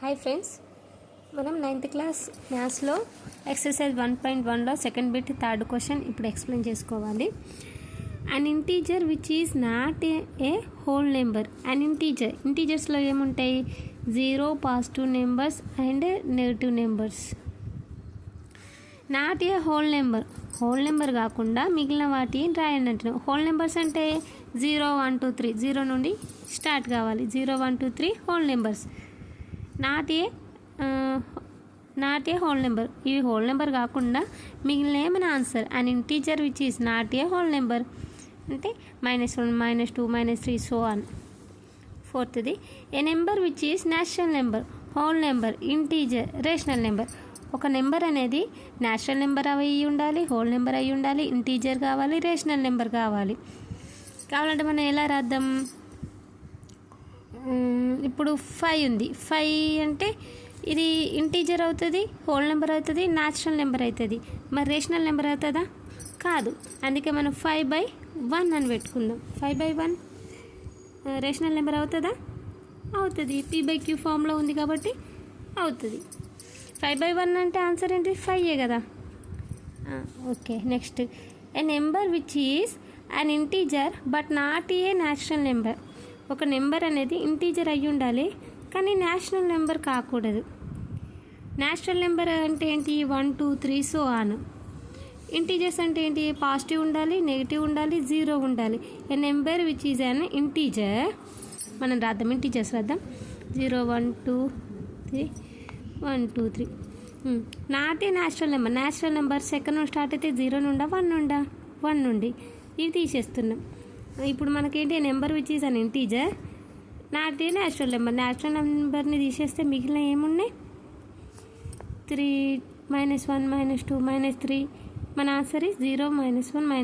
Hi friends, మనం 9th class మ్యాథ్స్లో exercise 1.1లో సెకండ్ బిట్ థర్డ్ క్వశ్చన్ ఇప్పుడు ఎక్స్ప్లెయిన్ చేసుకోవాలి. An integer which is not a whole number. An ఇంటీజర్స్లో ఏముంటాయి? 0, positive numbers and negative numbers. Not a whole number కాకుండా మిగిలిన వాటి రాయండి అంటున్నాం. హోల్ నెంబర్స్ అంటే 0, 1, 2, 3 0 నుండి స్టార్ట్ కావాలి. 0, 1, 2, 3 whole numbers. Not a whole number. ఇవి హోల్ నెంబర్ కాకుండా మిగిలిన ఏమైనా answer. An integer which is not a whole number అంటే -1, -2, -3 సో ఆన్. ఫోర్త్ది, a number which is natural number, whole number, integer, rational number. ఒక number అనేది natural number అయి ఉండాలి, హోల్ నెంబర్ అయి ఉండాలి, ఇంటీజర్ కావాలి, రేషనల్ నెంబర్ కావాలంటే మనం ఎలా రాద్దాం? ఇప్పుడు 5 ఉంది. 5 అంటే ఇది ఇంటీజర్ అవుతుంది, హోల్ నెంబర్ అవుతుంది, న్యాచురల్ నెంబర్ అవుతుంది. మరి రేషనల్ నెంబర్ అవుతుందా? కాదు. అందుకే మనం 5/1 అని పెట్టుకుందాం. 5/1 రేషనల్ నెంబర్ అవుతుందా? అవుతుంది. P/Q ఫామ్లో ఉంది కాబట్టి అవుతుంది. 5/1 అంటే ఆన్సర్ ఏంటి? 5 కదా. Okay, next, A number which is an integer but not a natural number. ఒక నెంబర్ అనేది ఇంటీజర్ అయ్యి ఉండాలి కానీ న్యాచురల్ నెంబర్ కాకూడదు. న్యాచురల్ నెంబర్ అంటే ఏంటి? 1, 2, 3 సో ఆన్. ఇంటీజర్స్ అంటే ఏంటి? పాజిటివ్ ఉండాలి, నెగిటివ్ ఉండాలి, 0 ఉండాలి. A number which is an integer, మనం రాద్దాం, ఇంటీజర్స్ రాద్దాం. 0, 1, 2, 3 1, 2, 3. Not a natural number. Natural number second నుండి స్టార్ట్ అయితే 0 నుండా 1 నుండి ఇవి తీసేస్తున్నాం. ఇప్పుడు మనకేంటి? Number which is an integer not a natural number. Natural నెంబర్ని తీసేస్తే మిగిలిన ఏమున్నాయి? 3, -1, -2, -3. మన answer is 0, -1,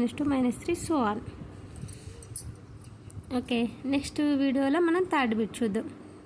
-2, -3 so on. Okay, next వీడియోలో మనం థర్డ్ బిట్ చూద్దాం.